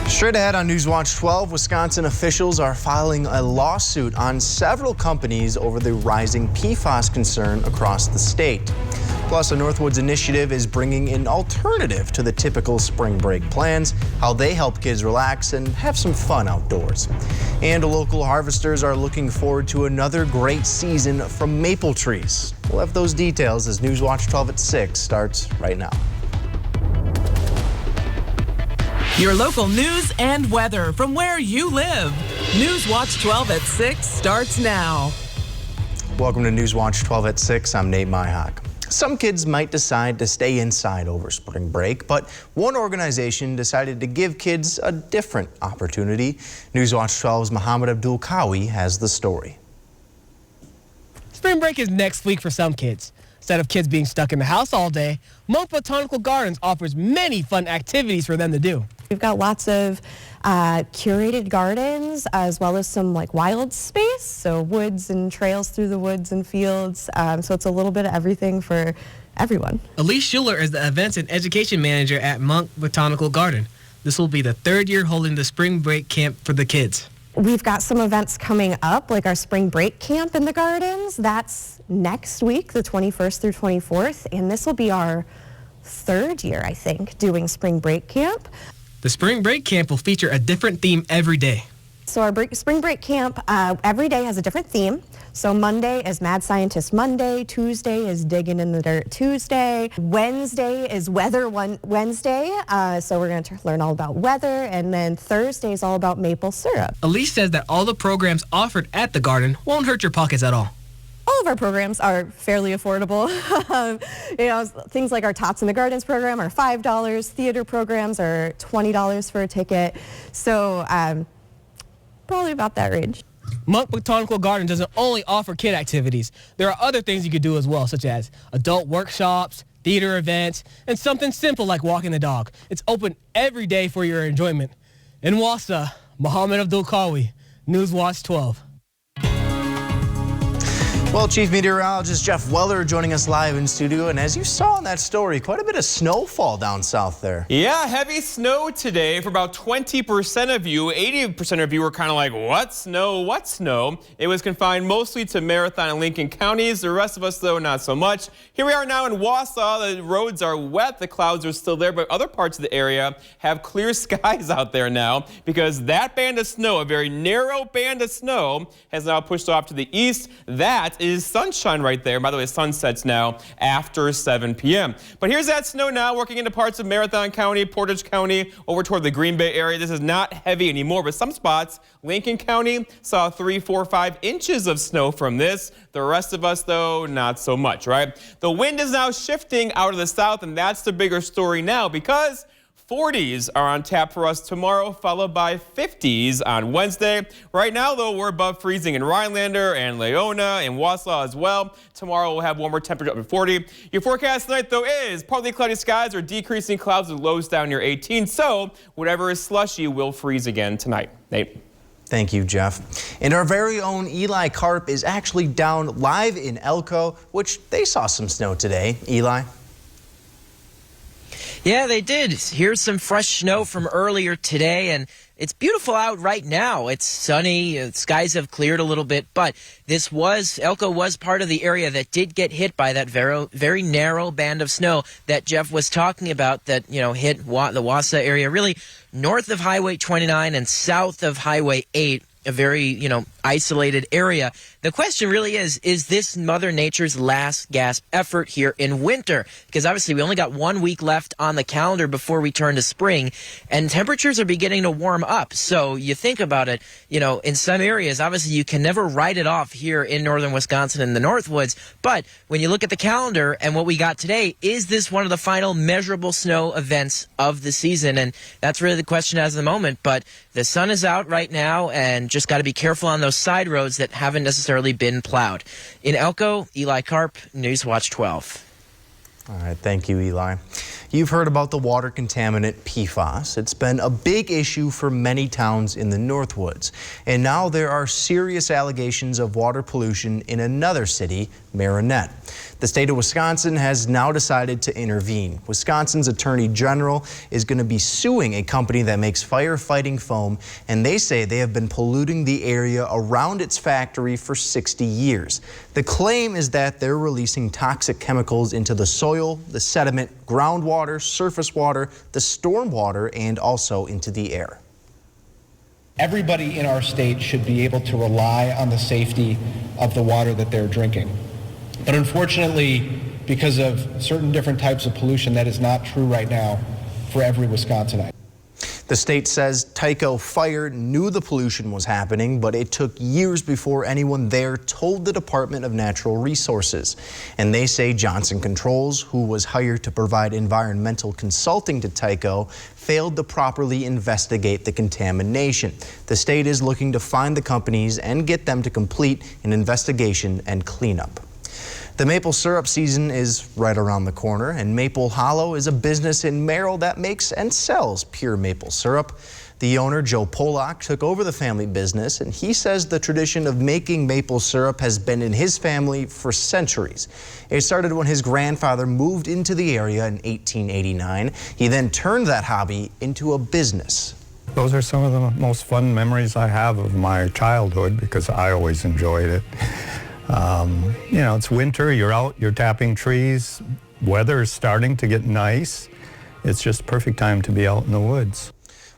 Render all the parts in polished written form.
Straight ahead on Newswatch 12, Wisconsin officials are filing a lawsuit on several companies over the rising PFAS concern across the state. Plus, a Northwoods initiative is bringing an alternative to the typical spring break plans, how they help kids relax and have some fun outdoors. And local harvesters are looking forward to another great season from maple trees. We'll have those details as Newswatch 12 at 6 starts right now. Your local news and weather from where you live. Newswatch 12 at 6 starts now. Welcome to Newswatch 12 at 6. I'm Nate Myhock. Some kids might decide to stay inside over spring break, but one organization decided to give kids a different opportunity. Newswatch 12's Mohammed Abdul Kawi has the story. Spring break is next week for some kids. Instead of kids being stuck in the house all day, Monk Botanical Gardens offers many fun activities for them to do. We've got lots of curated gardens as well as some wild space, so woods and trails through the woods and fields. So it's a little bit of everything for everyone. Elise Schuler is the Events and Education Manager at Monk Botanical Garden. This will be the third year holding the spring break camp for the kids. We've got some events coming up, like our spring break camp in the gardens. That's next week, the 21st through 24th, and this will be our third year, I think, doing spring break camp. The spring break camp will feature a different theme every day. So our spring break camp every day has a different theme. So Monday is Mad Scientist Monday, Tuesday is Digging in the Dirt Tuesday, Wednesday is Weather Wednesday, so we're going to learn all about weather, and then Thursday is all about maple syrup. Elise says that all the programs offered at the garden won't hurt your pockets at all. All of our programs are fairly affordable. Things like our Tots in the Gardens program are $5. Theater programs are $20 for a ticket. So probably about that range. Monk Botanical Garden doesn't only offer kid activities. There are other things you could do as well, such as adult workshops, theater events, and something simple like walking the dog. It's open every day for your enjoyment. In Wausau, Mohammed Abdul Kawi, Newswatch 12. Well, Chief Meteorologist Jeff Weller joining us live in studio, and as you saw in that story, quite a bit of snowfall down south there. Yeah, heavy snow today for about 20% of you. 80% of you were kind of like, what snow, what snow? It was confined mostly to Marathon and Lincoln counties. The rest of us, though, not so much. Here we are now in Wausau. The roads are wet. The clouds are still there, but other parts of the area have clear skies out there now because that band of snow, a very narrow band of snow, has now pushed off to the east. That is sunshine right there. By the way, sun sets now after 7 p.m. But here's that snow now working into parts of Marathon County, Portage County, over toward the Green Bay area. This is not heavy anymore, but some spots, Lincoln County saw 3, 4, 5 inches of snow from this. The rest of us, though, not so much, right? The wind is now shifting out of the south, and that's the bigger story now because 40s are on tap for us tomorrow, followed by 50s on Wednesday. Right now, though, we're above freezing in Rhinelander and Leona and Wausau as well. Tomorrow, we'll have warmer temperature up to 40. Your forecast tonight, though, is partly cloudy skies or decreasing clouds with lows down near 18. So whatever is slushy will freeze again tonight. Nate. Thank you, Jeff. And our very own Eli Karp is actually down live in Elko, which they saw some snow today. Eli? Yeah, they did. Here's some fresh snow from earlier today, and it's beautiful out right now. It's sunny. Skies have cleared a little bit, but Elko was part of the area that did get hit by that very narrow band of snow that Jeff was talking about that, hit the Wausau area, really north of Highway 29 and south of Highway 8. A very, isolated area. The question really is this Mother Nature's last gasp effort here in winter? Because obviously we only got 1 week left on the calendar before we turn to spring, and temperatures are beginning to warm up. So you think about it, in some areas, obviously you can never write it off here in northern Wisconsin and the Northwoods. But when you look at the calendar and what we got today, is this one of the final measurable snow events of the season? And that's really the question as of the moment. But the sun is out right now, and just got to be careful on those side roads that haven't necessarily been plowed. In Elko, Eli Karp, Newswatch 12. All right, thank you, Eli. You've heard about the water contaminant PFAS. It's been a big issue for many towns in the Northwoods. And now there are serious allegations of water pollution in another city, Marinette. The state of Wisconsin has now decided to intervene. Wisconsin's Attorney General is going to be suing a company that makes firefighting foam, and they say they have been polluting the area around its factory for 60 years. The claim is that they're releasing toxic chemicals into the soil, the sediment, groundwater, surface water, the storm water, and also into the air. Everybody in our state should be able to rely on the safety of the water that they're drinking. But unfortunately, because of certain different types of pollution, that is not true right now for every Wisconsinite. The state says Tyco Fire knew the pollution was happening, but it took years before anyone there told the Department of Natural Resources. And they say Johnson Controls, who was hired to provide environmental consulting to Tyco, failed to properly investigate the contamination. The state is looking to find the companies and get them to complete an investigation and cleanup. The maple syrup season is right around the corner, and Maple Hollow is a business in Merrill that makes and sells pure maple syrup. The owner, Joe Polak, took over the family business, and he says the tradition of making maple syrup has been in his family for centuries. It started when his grandfather moved into the area in 1889. He then turned that hobby into a business. Those are some of the most fun memories I have of my childhood because I always enjoyed it. You know, it's winter, you're out, you're tapping trees, weather is starting to get nice. It's just perfect time to be out in the woods.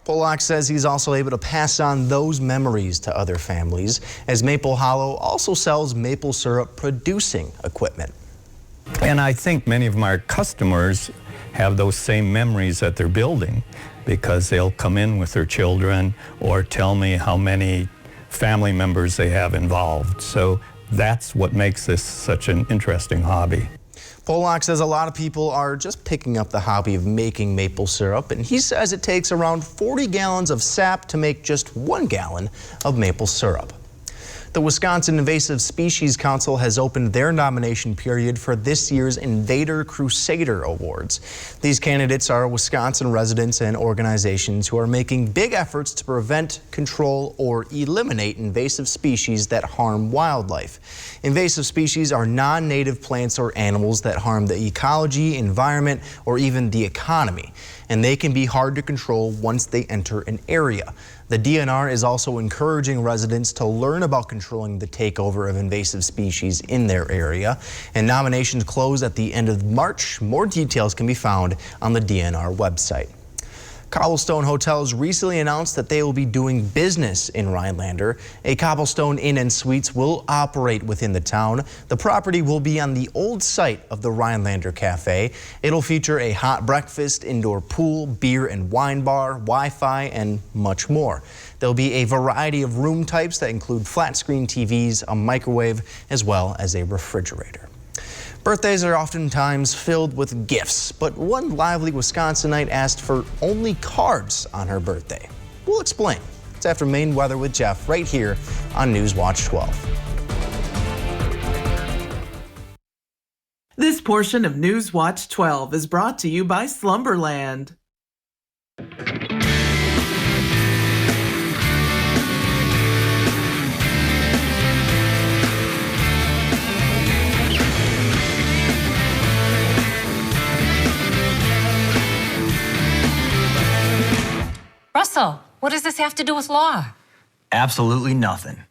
Polak says he's also able to pass on those memories to other families, as Maple Hollow also sells maple syrup producing equipment. And I think many of my customers have those same memories that they're building because they'll come in with their children or tell me how many family members they have involved. So that's what makes this such an interesting hobby. Polak says a lot of people are just picking up the hobby of making maple syrup, and he says it takes around 40 gallons of sap to make just 1 gallon of maple syrup. The Wisconsin Invasive Species Council has opened their nomination period for this year's Invader Crusader Awards. These candidates are Wisconsin residents and organizations who are making big efforts to prevent, control, or eliminate invasive species that harm wildlife. Invasive species are non-native plants or animals that harm the ecology, environment, or even the economy, and they can be hard to control once they enter an area. The DNR is also encouraging residents to learn about controlling the takeover of invasive species in their area. And nominations close at the end of March. More details can be found on the DNR website. Cobblestone Hotels recently announced that they will be doing business in Rhinelander. A Cobblestone Inn and Suites will operate within the town. The property will be on the old site of the Rhinelander Cafe. It'll feature a hot breakfast, indoor pool, beer and wine bar, Wi-Fi, and much more. There'll be a variety of room types that include flat screen TVs, a microwave, as well as a refrigerator. Birthdays are oftentimes filled with gifts, but one lively Wisconsinite asked for only cards on her birthday. We'll explain. It's After Maine Weather with Jeff right here on Newswatch 12. This portion of Newswatch 12 is brought to you by Slumberland. Russell, what does this have to do with law? Absolutely nothing.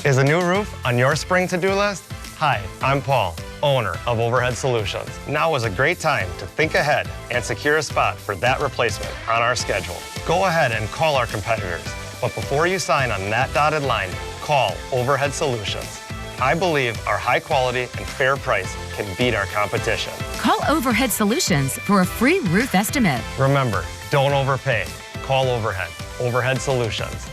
Is a new roof on your spring to-do list? Hi, I'm Paul, owner of Overhead Solutions. Now is a great time to think ahead and secure a spot for that replacement on our schedule. Go ahead and call our competitors, but before you sign on that dotted line, call Overhead Solutions. I believe our high quality and fair price can beat our competition. Call Overhead Solutions for a free roof estimate. Remember, don't overpay. Call Overhead. Overhead Solutions.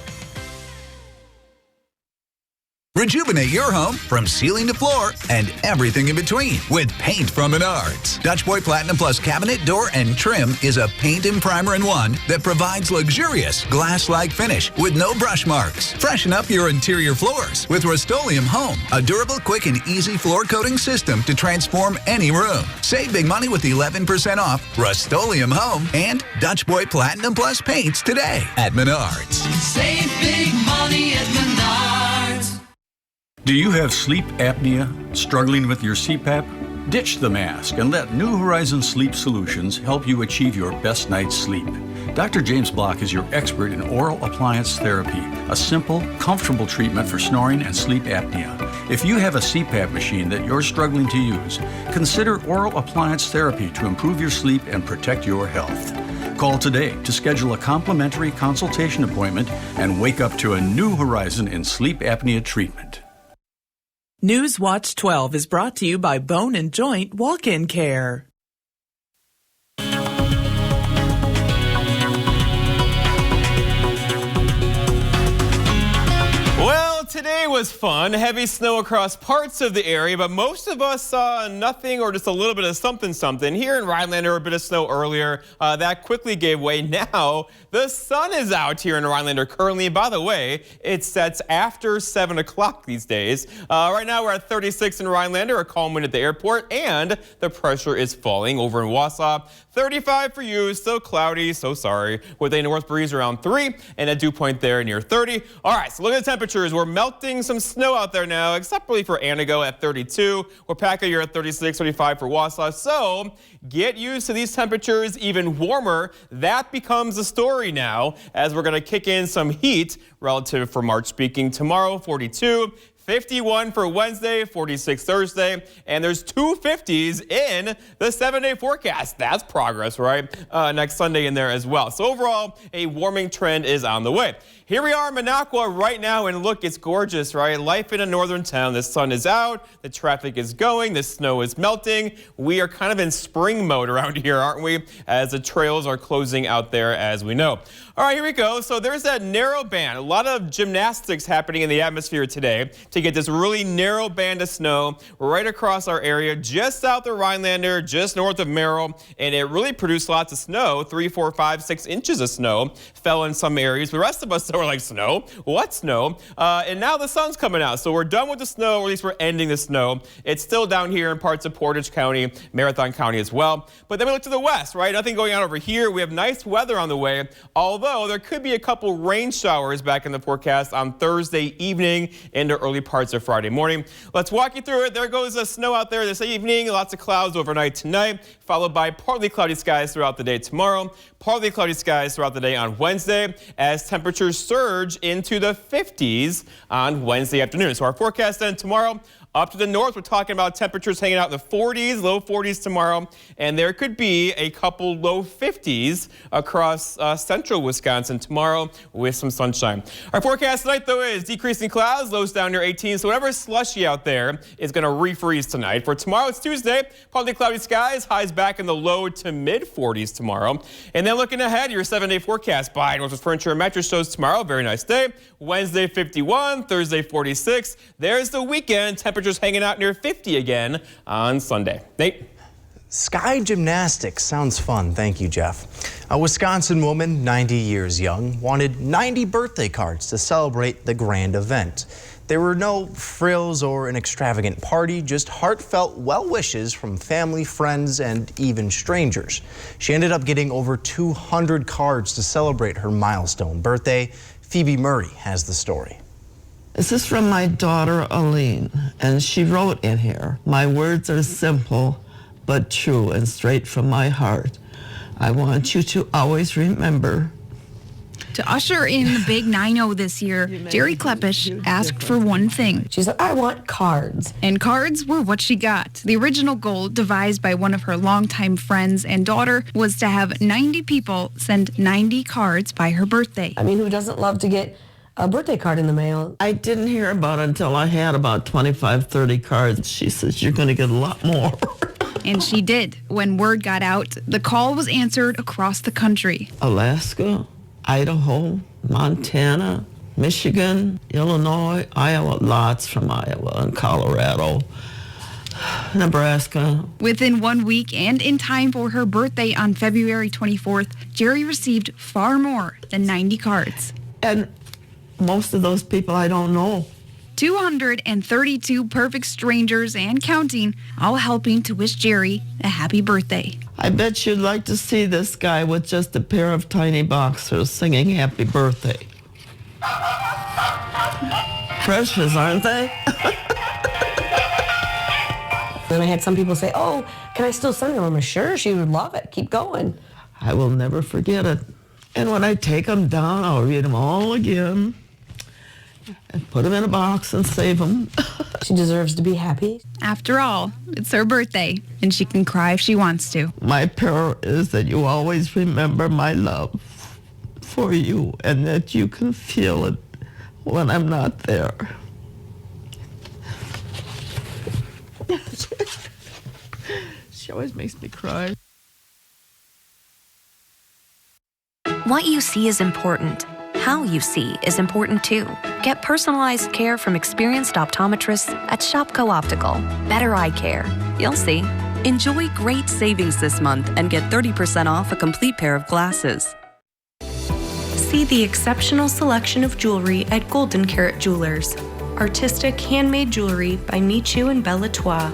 Rejuvenate your home from ceiling to floor and everything in between with paint from Menards. Dutch Boy Platinum Plus cabinet, door, and trim is a paint and primer in one that provides luxurious glass-like finish with no brush marks. Freshen up your interior floors with Rust-Oleum Home, a durable, quick, and easy floor coating system to transform any room. Save big money with 11% off Rust-Oleum Home and Dutch Boy Platinum Plus paints today at Menards. Save big money at Menards. Do you have sleep apnea? Struggling with your CPAP? Ditch the mask and let New Horizons Sleep Solutions help you achieve your best night's sleep. Dr. James Block is your expert in oral appliance therapy, a simple, comfortable treatment for snoring and sleep apnea. If you have a CPAP machine that you're struggling to use, consider oral appliance therapy to improve your sleep and protect your health. Call today to schedule a complimentary consultation appointment and wake up to a new horizon in sleep apnea treatment. Newswatch 12 is brought to you by Bone and Joint Walk-In Care. Well, today was fun. Heavy snow across parts of the area, but most of us saw nothing or just a little bit of something. Here in Rhinelander, a bit of snow earlier. That quickly gave way. Now, the sun is out here in Rhinelander currently. By the way, it sets after 7 o'clock these days. Right now, we're at 36 in Rhinelander, a calm wind at the airport, and the pressure is falling over in Wausau. 35 for you, still cloudy, so sorry, with a north breeze around 3 and a dew point there near 30. All right, so look at the temperatures. We're melting some snow out there now, except really for Anago at 32. Wapaka, you're at 36, 35 for Wausau. So get used to these temperatures even warmer. That becomes the story now, as we're going to kick in some heat relative for March speaking. Tomorrow, 42. 51 for Wednesday, 46 Thursday, and there's 2 50s in the 7-day forecast. That's progress, right? Next Sunday in there as well. So overall, a warming trend is on the way. Here we are in Minocqua right now, and look, it's gorgeous, right? Life in a northern town. The sun is out, the traffic is going, the snow is melting. We are kind of in spring mode around here, aren't we? As the trails are closing out there, as we know. All right, here we go. So there's that narrow band. A lot of gymnastics happening in the atmosphere today to get this really narrow band of snow right across our area, just south of Rhinelander, just north of Merrill, and it really produced lots of snow. 3, 4, 5, 6 inches of snow fell in some areas. The rest of us were like, snow? What snow? And now the sun's coming out, so we're done with the snow, or at least we're ending the snow. It's still down here in parts of Portage County, Marathon County as well. But then we look to the west, right? Nothing going on over here. We have nice weather on the way, although there could be a couple rain showers back in the forecast on Thursday evening into early parts of Friday morning. Let's walk you through it. There goes the snow out there this evening. Lots of clouds overnight tonight, followed by partly cloudy skies throughout the day tomorrow. Partly cloudy skies throughout the day on Wednesday as temperatures surge into the 50s on Wednesday afternoon. So our forecast then tomorrow, up to the north, we're talking about temperatures hanging out in the 40s, low 40s tomorrow, and there could be a couple low 50s across central Wisconsin tomorrow with some sunshine. Our forecast tonight, though, is decreasing clouds, lows down near 18, so whatever's slushy out there is going to refreeze tonight. For tomorrow, it's Tuesday, partly cloudy skies, highs back in the low to mid 40s tomorrow. And then looking ahead, your 7-day forecast by Northwest Furniture and Mattress shows tomorrow, very nice day. Wednesday, 51, Thursday, 46. There's the weekend, temperatures hanging out near 50 again on Sunday. Nate? Sky gymnastics sounds fun. Thank you, Jeff. A Wisconsin woman, 90 years young, wanted 90 birthday cards to celebrate the grand event. There were no frills or an extravagant party, just heartfelt well wishes from family, friends, and even strangers. She ended up getting over 200 cards to celebrate her milestone birthday. Phoebe Murray has the story. This is from my daughter, Aline, and she wrote in here, "My words are simple, but true and straight from my heart. I want you to always remember." To usher in the big 9-0 this year, Jerry Kleppish asked for one thing. She said, "I want cards." And cards were what she got. The original goal, devised by one of her longtime friends and daughter, was to have 90 people send 90 cards by her birthday. I mean, who doesn't love to get a birthday card in the mail? I didn't hear about it until I had about 25, 30 cards. She says, "You're going to get a lot more." And she did. When word got out, the call was answered across the country. Alaska, Idaho, Montana, Michigan, Illinois, Iowa, lots from Iowa and Colorado, Nebraska. Within 1 week and in time for her birthday on February 24th, Jerry received far more than 90 cards. And most of those people I don't know. 232 perfect strangers and counting, all helping to wish Jerry a happy birthday. I bet you'd like to see this guy with just a pair of tiny boxers singing happy birthday. Precious, aren't they? Then I had some people say, oh, can I still send them? I'm sure she would love it. Keep going. I will never forget it. And when I take them down, I'll read them all again and put them in a box and save them. She deserves to be happy. After all, it's her birthday, and she can cry if she wants to. My prayer is that you always remember my love for you and that you can feel it when I'm not there. She always makes me cry. What you see is important. How you see is important too. Get personalized care from experienced optometrists at Shopko Optical. Better eye care. You'll see. Enjoy great savings this month and get 30% off a complete pair of glasses. See the exceptional selection of jewelry at Golden Carat Jewelers. Artistic handmade jewelry by Michu and Belle Latour.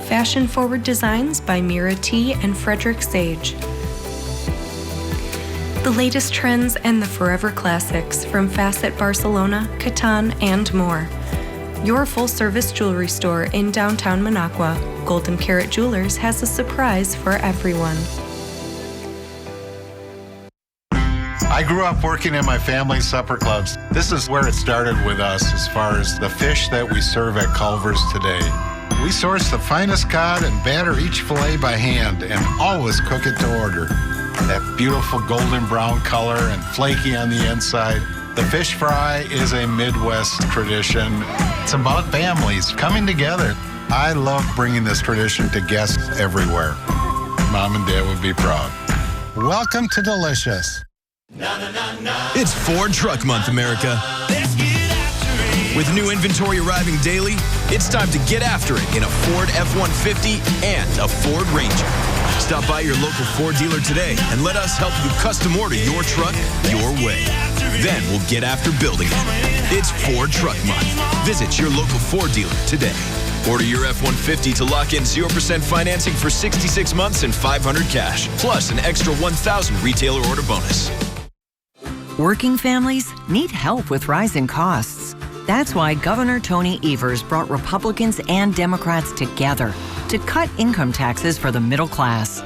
Fashion-forward designs by Mira T. and Frederick Sage. The latest trends and the forever classics from Facet Barcelona, Catan, and more. Your full-service jewelry store in downtown Minocqua, Golden Carat Jewelers has a surprise for everyone. I grew up working in my family's supper clubs. This is where it started with us as far as the fish that we serve at Culver's today. We source the finest cod and batter each fillet by hand and always cook it to order. That beautiful golden brown color and flaky on the inside. The fish fry is a Midwest tradition. It's about families coming together. I love bringing this tradition to guests everywhere. Mom and Dad would be proud. Welcome to Delicious. It's Ford Truck Month, America. With new inventory arriving daily, it's time to get after it in a Ford F-150 and a Ford Ranger. Stop by your local Ford dealer today and let us help you custom order your truck your way. Then we'll get after building it. It's Ford Truck Month. Visit your local Ford dealer today. Order your F-150 to lock in 0% financing for 66 months and $500 cash, plus an extra $1,000 retailer order bonus. Working families need help with rising costs. That's why Governor Tony Evers brought Republicans and Democrats together to cut income taxes for the middle class.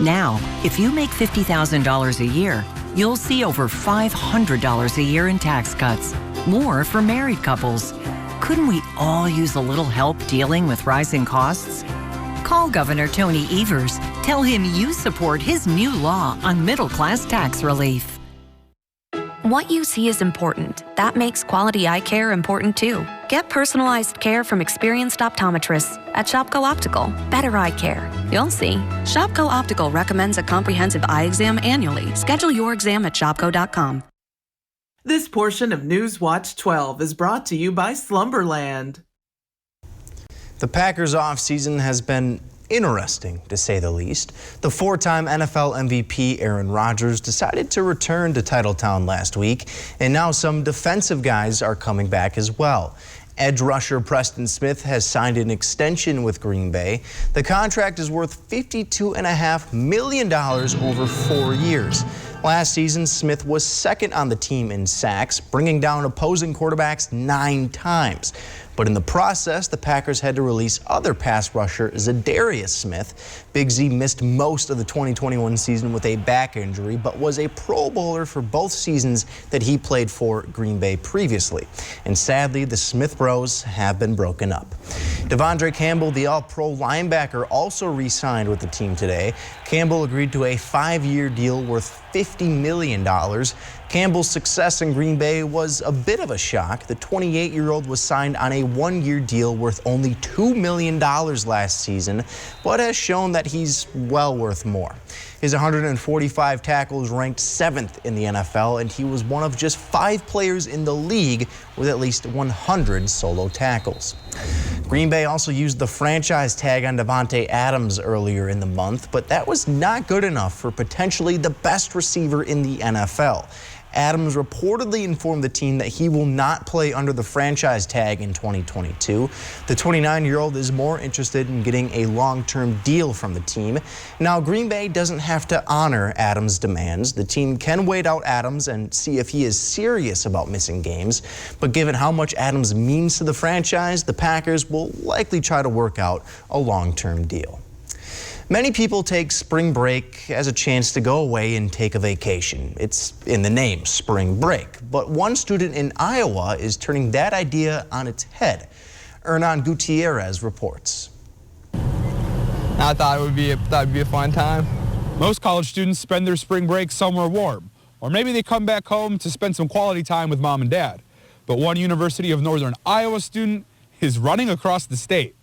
Now, if you make $50,000 a year, you'll see over $500 a year in tax cuts, more for married couples. Couldn't we all use a little help dealing with rising costs? Call Governor Tony Evers. Tell him you support his new law on middle-class tax relief. What you see is important. That makes quality eye care important too. Get personalized care from experienced optometrists at Shopko Optical. Better eye care. You'll see. Shopko Optical recommends a comprehensive eye exam annually. Schedule your exam at shopko.com. This portion of Newswatch 12 is brought to you by Slumberland. The Packers' offseason has been interesting, to say the least. The four-time NFL MVP Aaron Rodgers decided to return to Titletown last week, and now some defensive guys are coming back as well. Edge rusher Preston Smith has signed an extension with Green Bay. The contract is worth $52.5 million over 4 years. Last season, Smith was second on the team in sacks, bringing down opposing quarterbacks 9 times. But in the process, the Packers had to release other pass rusher Zadarius Smith. Big Z missed most of the 2021 season with a back injury, but was a Pro Bowler for both seasons that he played for Green Bay previously. And sadly, the Smith Bros have been broken up. Devondre Campbell, the All-Pro linebacker, also re-signed with the team today. Campbell agreed to a 5-year deal worth $50 million. Campbell's success in Green Bay was a bit of a shock. The 28-year-old was signed on a 1-year deal worth only $2 million last season, but has shown that he's well worth more. His 145 tackles ranked 7th in the NFL, and he was one of just 5 players in the league with at least 100 solo tackles. Green Bay also used the franchise tag on Davante Adams earlier in the month, but that was not good enough for potentially the best receiver in the NFL. Adams reportedly informed the team that he will not play under the franchise tag in 2022. The 29-year-old is more interested in getting a long-term deal from the team. Now, Green Bay doesn't have to honor Adams' demands. The team can wait out Adams and see if he is serious about missing games. But given how much Adams means to the franchise, the Packers will likely try to work out a long-term deal. Many people take spring break as a chance to go away and take a vacation. It's in the name, spring break. But one student in Iowa is turning that idea on its head. Hernan Gutierrez reports. I thought it would be a fun time. Most college students spend their spring break somewhere warm, or maybe they come back home to spend some quality time with mom and dad. But one University of Northern Iowa student is running across the state.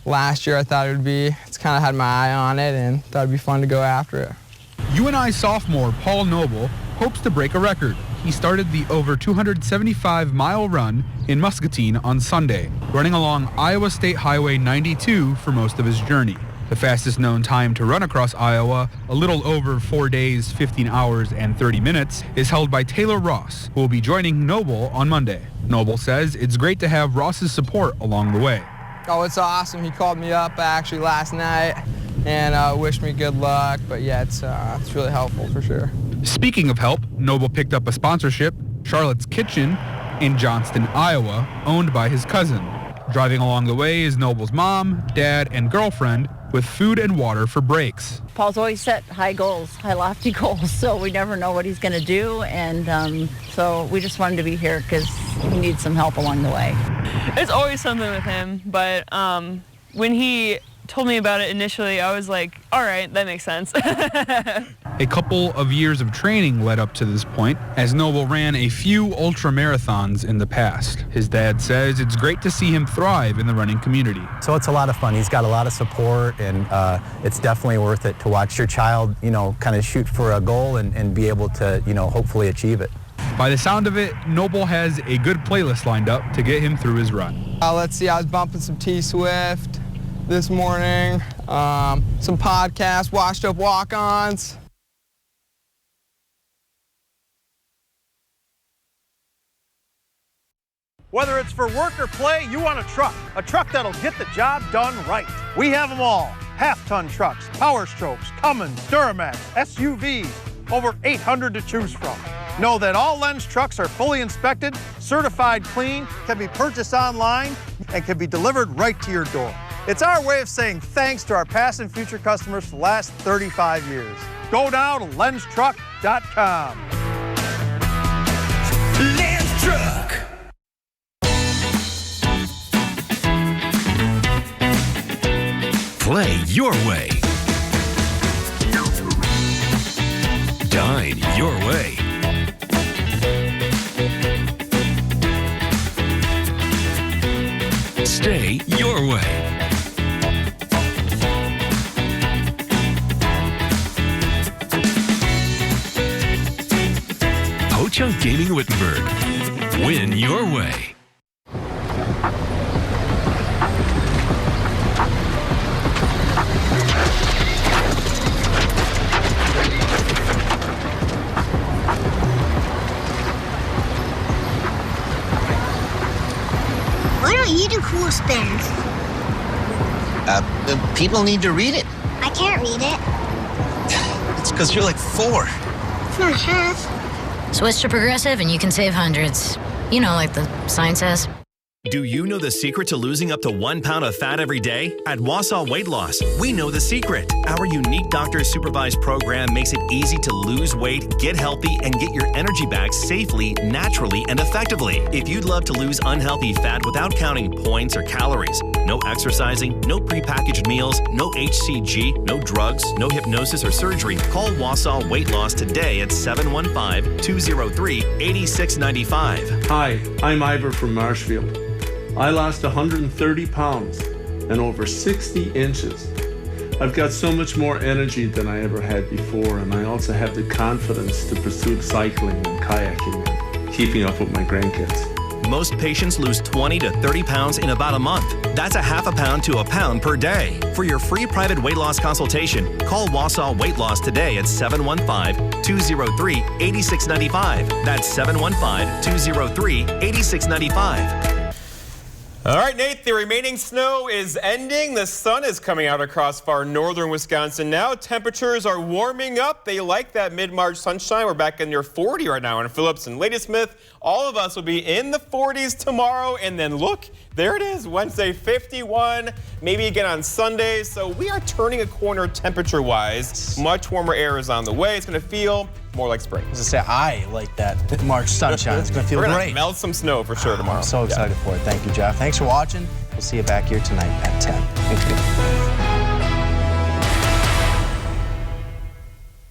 Last year I thought it's kind of had my eye on it and thought it'd be fun to go after it. UNI sophomore Paul Noble hopes to break a record. He started the over 275-mile run in Muscatine on Sunday, running along Iowa State Highway 92 for most of his journey. The fastest known time to run across Iowa, a little over 4 days, 15 hours, and 30 minutes, is held by Taylor Ross, who will be joining Noble on Monday. Noble says it's great to have Ross's support along the way. Oh, it's awesome. He called me up actually last night and wished me good luck. But yeah, it's really helpful for sure. Speaking of help, Noble picked up a sponsorship, Charlotte's Kitchen, in Johnston, Iowa, owned by his cousin. Driving along the way is Noble's mom, dad, and girlfriend with food and water for breaks. Paul's always set high goals, high lofty goals, so we never know what he's going to do, and so we just wanted to be here because he needs some help along the way. It's always something with him, but when he told me about it initially, I was like, all right, that makes sense. A couple of years of training led up to this point, as Noble ran a few ultra marathons in the past. His dad says it's great to see him thrive in the running community. So it's a lot of fun. He's got a lot of support, and it's definitely worth it to watch your child, kind of shoot for a goal and be able to, hopefully achieve it. By the sound of it, Noble has a good playlist lined up to get him through his run. Let's see, I was bumping some T-Swift this morning, some podcasts, washed up walk-ons. Whether it's for work or play, you want a truck that'll get the job done right. We have them all. Half-ton trucks, Power Strokes, Cummins, Duramax, SUVs, over 800 to choose from. Know that all Lens trucks are fully inspected, certified clean, can be purchased online, and can be delivered right to your door. It's our way of saying thanks to our past and future customers for the last 35 years. Go now to lenstruck.com. Lens Truck. Play your way. Dine your way. Stay your way. Ho-Chunk Gaming Wittenberg. Win your way. Why don't you do cool spins? People need to read it. I can't read it. It's because you're like 4. It's not half. Switch to Progressive and you can save hundreds. Like the sign says. Do you know the secret to losing up to 1 pound of fat every day? At Wausau Weight Loss, we know the secret. Our unique doctor-supervised program makes it easy to lose weight, get healthy, and get your energy back safely, naturally, and effectively. If you'd love to lose unhealthy fat without counting points or calories, no exercising, no prepackaged meals, no HCG, no drugs, no hypnosis or surgery, call Wausau Weight Loss today at 715-203-8695. Hi, I'm Ivor from Marshfield. I lost 130 pounds and over 60 inches. I've got so much more energy than I ever had before, and I also have the confidence to pursue cycling and kayaking and keeping up with my grandkids. Most patients lose 20 to 30 pounds in about a month. That's a half a pound to a pound per day. For your free private weight loss consultation, call Wausau Weight Loss today at 715-203-8695. That's 715-203-8695. All right, Nate, the remaining snow is ending. The sun is coming out across far northern Wisconsin now. Temperatures are warming up. They like that mid-March sunshine. We're back in near 40 right now in Phillips and Ladysmith. All of us will be in the 40s tomorrow. And then look, there it is, Wednesday 51, maybe again on Sunday. So we are turning a corner temperature-wise. Much warmer air is on the way. It's going to feel more like spring. I was going to say, I like that March sunshine. It's going to feel We're great. Gonna melt some snow for sure tomorrow. I'm so excited for it. Thank you, Jeff. Thanks for watching. We'll see you back here tonight at 10. Thank you.